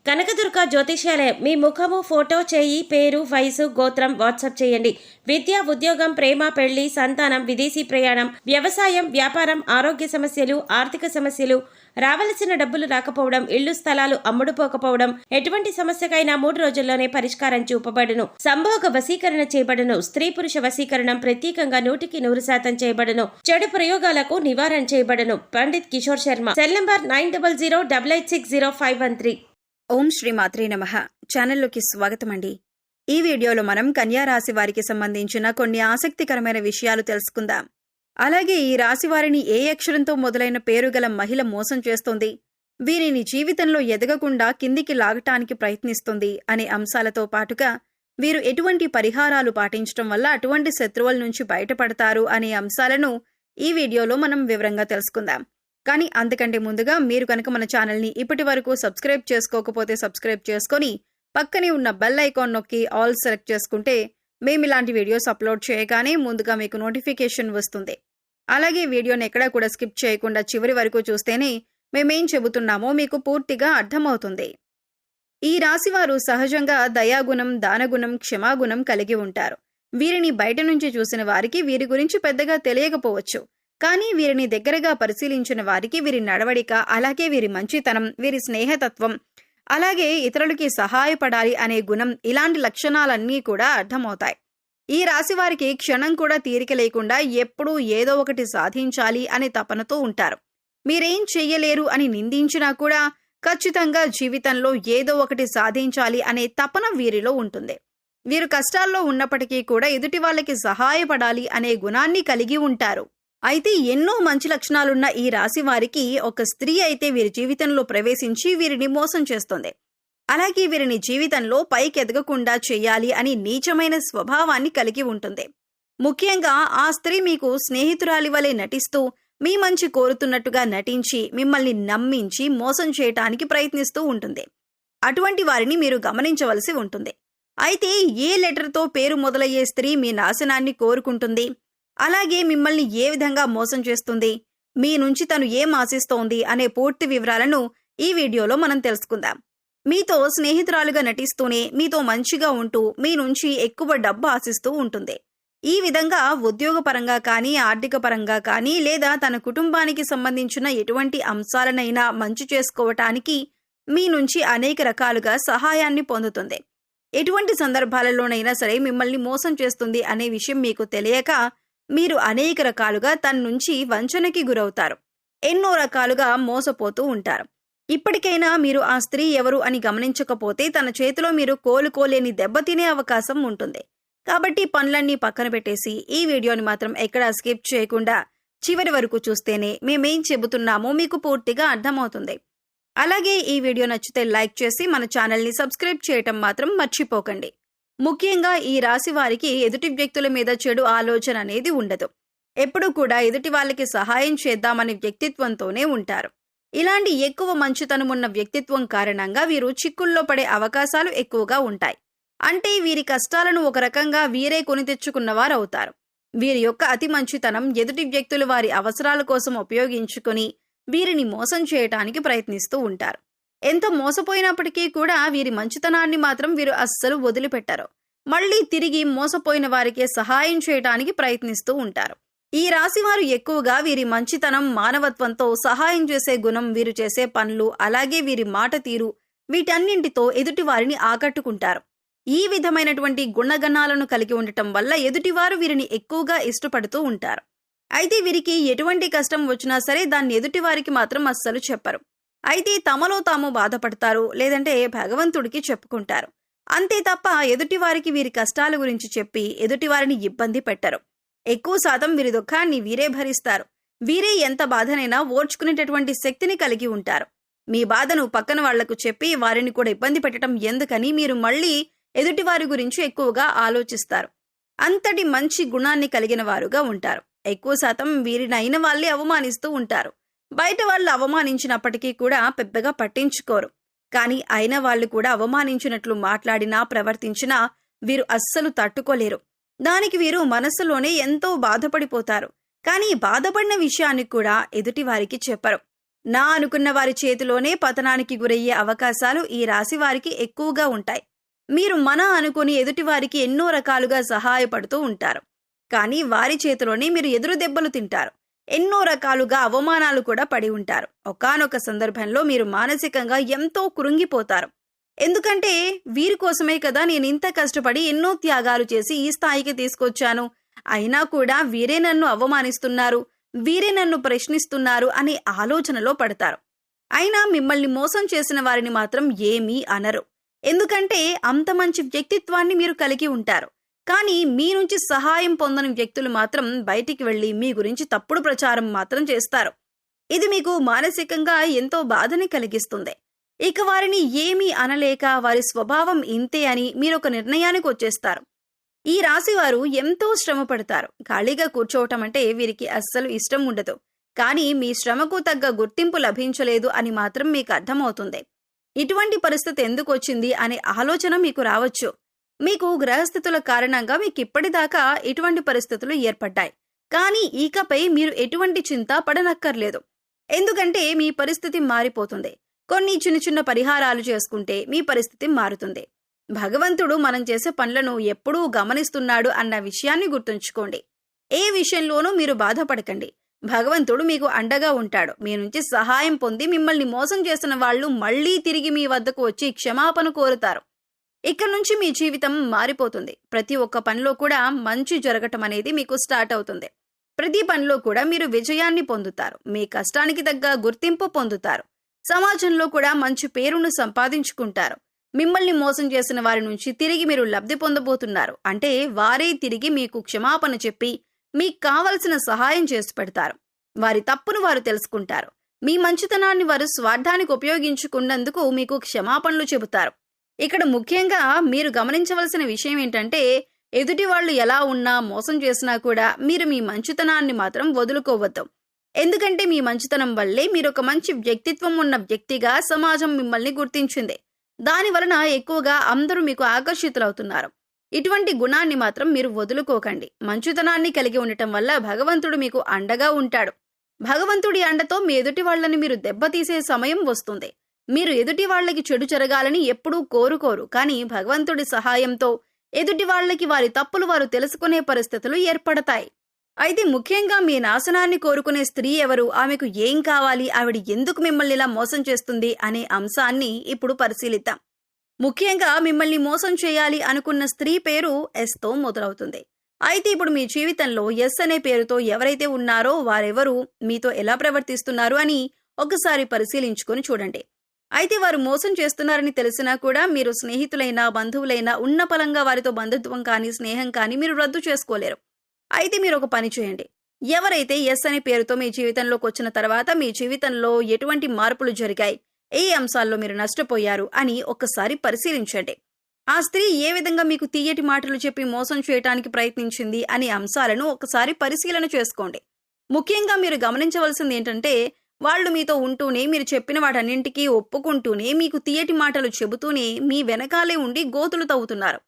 కనకదుర్గ జ్యోతిష్యాలయం. మీ ముఖము, ఫోటో, చేయి, పేరు, వయసు, గోత్రం వాట్సాప్ చేయండి. విద్య, ఉద్యోగం, ప్రేమ, పెళ్లి, సంతానం, విదేశీ ప్రయాణం, వ్యవసాయం, వ్యాపారం, ఆరోగ్య సమస్యలు, ఆర్థిక సమస్యలు, రావలసిన డబ్బులు రాకపోవడం, ఇళ్లు స్థలాలు అమ్ముడుపోకపోవడం, ఎటువంటి సమస్యకైనా 3 రోజుల్లోనే పరిష్కారం చూపబడును. సంభోగ వశీకరణ చేయబడును. స్త్రీ పురుష వశీకరణం ప్రత్యేకంగా 100% చేయబడును. చెడు ప్రయోగాలకు నివారణ చేయబడును. పండిత్ కిషోర్ శర్మ. Cell number 9008860513. ఓం శ్రీ మాత్రే నమః. ఛానల్లోకి స్వాగతం అండి. ఈ వీడియోలో మనం కన్యా రాశి వారికి సంబంధించిన కొన్ని ఆసక్తికరమైన విషయాలు తెలుసుకుందాం. అలాగే ఈ రాశి వారిని ఏ అక్షరంతో మొదలైన పేరు గల మహిళ మోసం చేస్తోంది, వీరిని జీవితంలో ఎదగకుండా కిందికి లాగటానికి ప్రయత్నిస్తుంది అనే అంశాలతో పాటుగా వీరు ఎటువంటి పరిహారాలు పాటించడం వల్ల అటువంటి శత్రువుల నుంచి బయటపడతారు అనే అంశాలను ఈ వీడియోలో మనం వివరంగా తెలుసుకుందాం. కానీ అంతకంటే ముందుగా మీరు కనుక మన ఛానల్ని ఇప్పటి వరకు సబ్స్క్రైబ్ చేసుకోకపోతే సబ్స్క్రైబ్ చేసుకొని పక్కనే ఉన్న బెల్ ఐకాన్ నొక్కి ఆల్ సెలెక్ట్ చేసుకుంటే మేము ఇలాంటి వీడియోస్ అప్లోడ్ చేయగానే ముందుగా మీకు నోటిఫికేషన్ వస్తుంది. అలాగే వీడియోని ఎక్కడా కూడా స్కిప్ చేయకుండా చివరి వరకు చూస్తేనే మేమేం చెబుతున్నామో మీకు పూర్తిగా అర్థమవుతుంది. ఈ రాశివారు సహజంగా దయాగుణం, దానగుణం, క్షమాగుణం కలిగి ఉంటారు. వీరిని బయట నుంచి చూసిన వారికి వీరి గురించి పెద్దగా తెలియకపోవచ్చు. కానీ వీరిని దగ్గరగా పరిశీలించిన వారికి వీరి నడవడిక, అలాగే వీరి మంచితనం, వీరి స్నేహతత్వం, అలాగే ఇతరులకి సహాయపడాలి అనే గుణం, ఇలాంటి లక్షణాలన్నీ కూడా అర్థమవుతాయి. ఈ రాశి వారికి క్షణం కూడా తీరిక లేకుండా ఎప్పుడూ ఏదో ఒకటి సాధించాలి అనే తపనతో ఉంటారు. మీరేం చెయ్యలేరు అని నిందించినా కూడా ఖచ్చితంగా జీవితంలో ఏదో ఒకటి సాధించాలి అనే తపన వీరిలో ఉంటుంది. వీరు కష్టాల్లో ఉన్నప్పటికీ కూడా ఎదుటి వాళ్ళకి సహాయపడాలి అనే గుణాన్ని కలిగి ఉంటారు. అయితే ఎన్నో మంచి లక్షణాలున్న ఈ రాశి వారికి ఒక స్త్రీ అయితే వీరి జీవితంలో ప్రవేశించి వీరిని మోసం చేస్తుంది. అలాగే వీరిని జీవితంలో పైకి ఎదగకుండా చెయ్యాలి అని నీచమైన స్వభావాన్ని కలిగి ఉంటుంది. ముఖ్యంగా ఆ స్త్రీ మీకు స్నేహితురాలి వలె నటిస్తూ మీ మంచి కోరుతున్నట్టుగా నటించి మిమ్మల్ని నమ్మించి మోసం చేయటానికి ప్రయత్నిస్తూ ఉంటుంది. అటువంటి వారిని మీరు గమనించవలసి ఉంటుంది. అయితే ఏ లెటర్తో పేరు మొదలయ్యే స్త్రీ మీ నాశనాన్ని కోరుకుంటుంది, అలాగే మిమ్మల్ని ఏ విధంగా మోసం చేస్తుంది, మీ నుంచి తను ఏం ఆశిస్తోంది అనే పూర్తి వివరాలను ఈ వీడియోలో మనం తెలుసుకుందాం. మీతో స్నేహితురాలుగా నటిస్తూనే మీతో మంచిగా ఉంటూ మీ నుంచి ఎక్కువ డబ్బు ఆశిస్తూ ఉంటుంది. ఈ విధంగా ఉద్యోగపరంగా కానీ, ఆర్థిక పరంగా కానీ, లేదా తన కుటుంబానికి సంబంధించిన ఎటువంటి అంశాలనైనా మంచి చేసుకోవటానికి మీ నుంచి అనేక రకాలుగా సహాయాన్ని పొందుతుంది. ఎటువంటి సందర్భాలలోనైనా సరే మిమ్మల్ని మోసం చేస్తుంది అనే విషయం మీకు తెలియక మీరు అనేక రకాలుగా తన నుంచి వంచనకి గురవుతారు. ఎన్నో రకాలుగా మోసపోతూ ఉంటారు. ఇప్పటికైనా మీరు ఆ స్త్రీ ఎవరు అని గమనించకపోతే తన చేతిలో మీరు కోలుకోలేని దెబ్బతినే అవకాశం ఉంటుంది. కాబట్టి పనులన్నీ పక్కన పెట్టేసి ఈ వీడియోని మాత్రం ఎక్కడా స్కిప్ చేయకుండా చివరి వరకు చూస్తేనే మేమేం చెబుతున్నామో మీకు పూర్తిగా అర్థమవుతుంది. అలాగే ఈ వీడియో నచ్చితే లైక్ చేసి మన ఛానల్ని సబ్స్క్రైబ్ చేయటం మాత్రం మర్చిపోకండి. ముఖ్యంగా ఈ రాశి వారికి ఎదుటి వ్యక్తుల మీద చెడు ఆలోచన అనేది ఉండదు. ఎప్పుడూ కూడా ఎదుటి వాళ్ళకి సహాయం చేద్దామనే వ్యక్తిత్వంతోనే ఉంటారు. ఇలాంటి ఎక్కువ మంచితనం ఉన్న వ్యక్తిత్వం కారణంగా వీరు చిక్కుల్లో పడే అవకాశాలు ఎక్కువగా ఉంటాయి. అంటే వీరి కష్టాలను ఒక రకంగా వీరే కొని తెచ్చుకున్నవారవుతారు. వీరి యొక్క అతి మంచితనం ఎదుటి వ్యక్తులు వారి అవసరాల కోసం ఉపయోగించుకొని వీరిని మోసం చేయటానికి ప్రయత్నిస్తూ ఉంటారు. ఎంత మోసపోయినప్పటికీ కూడా వీరి మంచితనాన్ని మాత్రం వీరు అస్సలు వదిలిపెట్టరు. మళ్లీ తిరిగి మోసపోయిన వారికే సహాయం చేయటానికి ప్రయత్నిస్తూ ఉంటారు. ఈ రాశివారు ఎక్కువగా వీరి మంచితనం, మానవత్వంతో సహాయం చేసే గుణం, వీరు చేసే పనులు, అలాగే వీరి మాట తీరు, వీటన్నింటితో ఎదుటి వారిని ఆకట్టుకుంటారు. ఈ విధమైనటువంటి గుణగణాలను కలిగి ఉండటం వల్ల ఎదుటివారు వీరిని ఎక్కువగా ఇష్టపడుతూ ఉంటారు. అయితే వీరికి ఎటువంటి కష్టం వచ్చినా సరే దాన్ని ఎదుటివారికి మాత్రం అస్సలు చెప్పరు. అయితే తమలో తాము బాధపడతారు, లేదంటే భగవంతుడికి చెప్పుకుంటారు. అంతే తప్ప ఎదుటివారికి వీరి కష్టాల గురించి చెప్పి ఎదుటివారిని ఇబ్బంది పెట్టరు. ఎక్కువ శాతం వీరి దుఃఖాన్ని వీరే భరిస్తారు. వీరే ఎంత బాధనైనా ఓర్చుకునేటటువంటి శక్తిని కలిగి ఉంటారు. మీ బాధను పక్కన వాళ్లకు చెప్పి వారిని కూడా ఇబ్బంది పెట్టడం ఎందుకని మీరు మళ్లీ ఎదుటివారి గురించి ఎక్కువగా ఆలోచిస్తారు. అంతటి మంచి గుణాన్ని కలిగిన వారుగా ఉంటారు. ఎక్కువ శాతం వీరిని అయిన వాళ్ళే అవమానిస్తూ ఉంటారు. బయట వాళ్ళు అవమానించినప్పటికీ కూడా పెద్దగా పట్టించుకోరు. కానీ అయిన వాళ్ళు కూడా అవమానించినట్లు మాట్లాడినా, ప్రవర్తించినా వీరు అస్సలు తట్టుకోలేరు. దానికి వీరు మనస్సులోనే ఎంతో బాధపడిపోతారు. కానీ బాధపడిన విషయాన్ని కూడా ఎదుటి వారికి చెప్పరు. నా అనుకున్న వారి చేతిలోనే పతనానికి గురయ్యే అవకాశాలు ఈ రాశి వారికి ఎక్కువగా ఉంటాయి. మీరు మన అనుకుని ఎదుటివారికి ఎన్నో రకాలుగా సహాయపడుతూ ఉంటారు. కానీ వారి చేతిలోనే మీరు ఎదురు దెబ్బలు తింటారు. ఎన్నో రకాలుగా అవమానాలు కూడా పడి ఉంటారు. ఒకానొక సందర్భంలో మీరు మానసికంగా ఎంతో కృంగిపోతారు. ఎందుకంటే వీరి కోసమే కదా నేను ఇంత కష్టపడి ఎన్నో త్యాగాలు చేసి ఈ స్థాయికి తీసుకొచ్చాను. అయినా కూడా వీరే నన్ను అవమానిస్తున్నారు, వీరే నన్ను ప్రశ్నిస్తున్నారు అనే ఆలోచనలో పడతారు. అయినా మిమ్మల్ని మోసం చేసిన వారిని మాత్రం ఏమీ అనరు. ఎందుకంటే అంత మంచి వ్యక్తిత్వాన్ని మీరు కలిగి ఉంటారు. కానీ మీ నుంచి సహాయం పొందని వ్యక్తులు మాత్రం బయటికి వెళ్లి మీ గురించి తప్పుడు ప్రచారం మాత్రం చేస్తారు. ఇది మీకు మానసికంగా ఎంతో బాధని కలిగిస్తుంది. ఇక వారిని ఏమీ అనలేక వారి స్వభావం ఇంతే అని మీరొక నిర్ణయానికి వచ్చేస్తారు. ఈ రాశివారు ఎంతో శ్రమ పడతారు. ఖాళీగా కూర్చోవటం అంటే వీరికి అస్సలు ఇష్టం ఉండదు. కానీ మీ శ్రమకు తగ్గ గుర్తింపు లభించలేదు అని మాత్రం మీకు అర్థమవుతుంది. ఇటువంటి పరిస్థితి ఎందుకు వచ్చింది అనే ఆలోచన మీకు రావచ్చు. మీకు గ్రహస్థితుల కారణంగా మీకు ఇప్పటిదాకా ఇటువంటి పరిస్థితులు ఏర్పడ్డాయి. కానీ ఇకపై మీరు ఎటువంటి చింత పడనక్కర్లేదు. ఎందుకంటే మీ పరిస్థితి మారిపోతుంది. కొన్ని చిన్న చిన్న పరిహారాలు చేసుకుంటే మీ పరిస్థితి మారుతుంది. భగవంతుడు మనం చేసే పనులను ఎప్పుడూ గమనిస్తున్నాడు అన్న విషయాన్ని గుర్తుంచుకోండి. ఏ విషయంలోనూ మీరు బాధపడకండి. భగవంతుడు మీకు అండగా ఉంటాడు. మీ నుంచి సహాయం పొంది మిమ్మల్ని మోసం చేసిన వాళ్ళు మళ్లీ తిరిగి మీ వద్దకు వచ్చి క్షమాపణ కోరుతారు. ఇక్కడ నుంచి మీ జీవితం మారిపోతుంది. ప్రతి ఒక్క పనిలో కూడా మంచి జరగటం అనేది మీకు స్టార్ట్ అవుతుంది. ప్రతి పనిలో కూడా మీరు విజయాన్ని పొందుతారు. మీ కష్టానికి తగ్గ గుర్తింపు పొందుతారు. సమాజంలో కూడా మంచి పేరును సంపాదించుకుంటారు. మిమ్మల్ని మోసం చేసిన వారి నుంచి తిరిగి మీరు లబ్ధి పొందబోతున్నారు. అంటే వారే తిరిగి మీకు క్షమాపణ చెప్పి మీకు కావలసిన సహాయం చేసి పెడతారు. వారి తప్పును వారు తెలుసుకుంటారు. మీ మంచితనాన్ని వారు స్వార్థానికి ఉపయోగించుకున్నందుకు మీకు క్షమాపణలు చెబుతారు. ఇక్కడ ముఖ్యంగా మీరు గమనించవలసిన విషయం ఏంటంటే, ఎదుటి వాళ్ళు ఎలా ఉన్నా మోసం చేసినా కూడా మీరు మీ మంచితనాన్ని మాత్రం వదులుకోవద్దు. ఎందుకంటే మీ మంచితనం వల్లే మీరు ఒక మంచి వ్యక్తిత్వం ఉన్న వ్యక్తిగా సమాజం మిమ్మల్ని గుర్తించింది. దాని వలన ఎక్కువగా అందరూ మీకు ఆకర్షితులవుతున్నారు. ఇటువంటి గుణాన్ని మాత్రం మీరు వదులుకోకండి. మంచితనాన్ని కలిగి ఉండటం వల్ల భగవంతుడు మీకు అండగా ఉంటాడు. భగవంతుడి అండతో మీ ఎదుటి వాళ్ళని మీరు దెబ్బతీసే సమయం వస్తుంది. మీరు ఎదుటి వాళ్ళకి చెడు జరగాలని ఎప్పుడూ కోరుకోరు. కానీ భగవంతుడి సహాయంతో ఎదుటి వాళ్ళకి వారి తప్పులు వారు తెలుసుకునే పరిస్థితులు ఏర్పడతాయి. అయితే ముఖ్యంగా మీ నాశనాన్ని కోరుకునే స్త్రీ ఎవరు, ఆమెకు ఏం కావాలి, ఆవిడ ఎందుకు మిమ్మల్ని ఇలా మోసం చేస్తుంది అనే అంశాన్ని ఇప్పుడు పరిశీలిద్దాం. ముఖ్యంగా మిమ్మల్ని మోసం చేయాలి అనుకున్న స్త్రీ పేరు ఎస్తో మొదలవుతుంది. అయితే ఇప్పుడు మీ జీవితంలో ఎస్ అనే పేరుతో ఎవరైతే ఉన్నారో వారెవరు, మీతో ఎలా ప్రవర్తిస్తున్నారు అని ఒకసారి పరిశీలించుకొని చూడండి. అయితే వారు మోసం చేస్తున్నారని తెలిసినా కూడా మీరు స్నేహితులైనా బంధువులైనా ఉన్న పలంగా వారితో బంధుత్వం కానీ స్నేహం కానీ మీరు రద్దు చేసుకోలేరు. అయితే మీరు ఒక పని చేయండి. ఎవరైతే ఎస్ అనే పేరుతో మీ జీవితంలోకి వచ్చిన తర్వాత మీ జీవితంలో ఎటువంటి మార్పులు జరిగాయి, ఏ అంశాల్లో మీరు నష్టపోయారు అని ఒక్కసారి పరిశీలించండి. ఆ స్త్రీ ఏ విధంగా మీకు తీయటి మాటలు చెప్పి మోసం చేయడానికి ప్రయత్నించింది అనే అంశాలను ఒకసారి పరిశీలన చేసుకోండి. ముఖ్యంగా మీరు గమనించవలసింది ఏంటంటే, వాళ్ళు మీతో ఉంటూనే మీరు చెప్పిన వాటన్నింటికీ ఒప్పుకుంటూనే మీకు తీయటి మాటలు చెబుతూనే మీ వెనకాలే ఉండి గోతులు తవ్వుతున్నారు.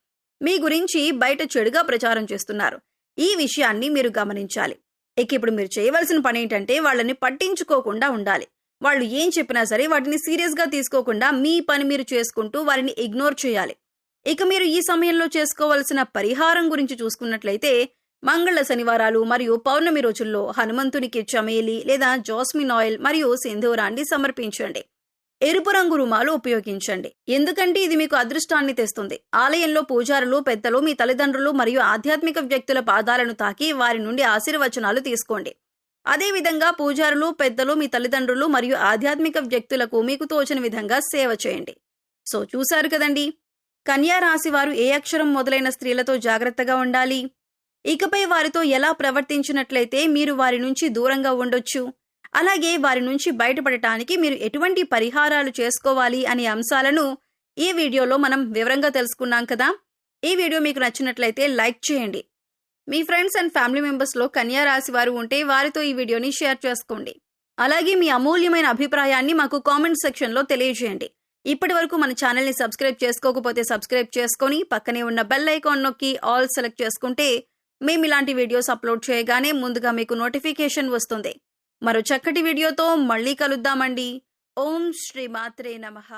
మీ గురించి బయట చెడుగా ప్రచారం చేస్తున్నారు. ఈ విషయాన్ని మీరు గమనించాలి. ఇక ఇప్పుడు మీరు చేయవలసిన పని ఏంటంటే, వాళ్ళని పట్టించుకోకుండా ఉండాలి. వాళ్ళు ఏం చెప్పినా సరే వాటిని సీరియస్గా తీసుకోకుండా మీ పని మీరు చేసుకుంటూ వారిని ఇగ్నోర్ చేయాలి. ఇక మీరు ఈ సమయంలో చేసుకోవలసిన పరిహారం గురించి చూసుకున్నట్లయితే, మంగళ శనివారాలు మరియు పౌర్ణమి రోజుల్లో హనుమంతునికి చమేలి లేదా జాస్మిన్ ఆయిల్ మరియు సింధూరాన్ని సమర్పించండి. ఎరుపు రంగు రుమాలు ఉపయోగించండి. ఎందుకంటే ఇది మీకు అదృష్టాన్ని తెస్తుంది. ఆలయంలో పూజారులు పెద్దలు మీ తల్లిదండ్రులు మరియు ఆధ్యాత్మిక వ్యక్తుల పాదాలను తాకి వారి నుండి ఆశీర్వచనాలు తీసుకోండి. అదేవిధంగా పూజారులు పెద్దలు మీ తల్లిదండ్రులు మరియు ఆధ్యాత్మిక వ్యక్తులకు మీకు తోచిన విధంగా సేవ చేయండి. సో చూశారు కదండి, కన్యా రాశి వారు ఏ అక్షరం మొదలైన స్త్రీలతో జాగ్రత్తగా ఉండాలి, ఇకపై వారితో ఎలా ప్రవర్తించినట్లయితే మీరు వారి నుంచి దూరంగా ఉండొచ్చు, అలాగే వారి నుంచి బయటపడటానికి మీరు ఎటువంటి పరిహారాలు చేసుకోవాలి అనే అంశాలను ఈ వీడియోలో మనం వివరంగా తెలుసుకున్నాం కదా. ఈ వీడియో మీకు నచ్చినట్లయితే లైక్ చేయండి. మీ ఫ్రెండ్స్ అండ్ ఫ్యామిలీ మెంబర్స్లో కన్యా రాశి వారు ఉంటే వారితో ఈ వీడియోని షేర్ చేసుకోండి. అలాగే మీ అమూల్యమైన అభిప్రాయాన్ని మాకు కామెంట్ సెక్షన్లో తెలియజేయండి. ఇప్పటి వరకు మన ఛానల్ని సబ్స్క్రైబ్ చేసుకోకపోతే సబ్స్క్రైబ్ చేసుకొని పక్కనే ఉన్న బెల్ ఐకాన్ నొక్కి ఆల్ సెలెక్ట్ చేసుకుంటే మేము ఇలాంటి వీడియోస్ అప్లోడ్ చేయగానే ముందుగా మీకు నోటిఫికేషన్ వస్తుంది. మరో చక్కటి వీడియోతో మళ్ళీ కలుద్దామండి. ఓం శ్రీ మాత్రే నమః.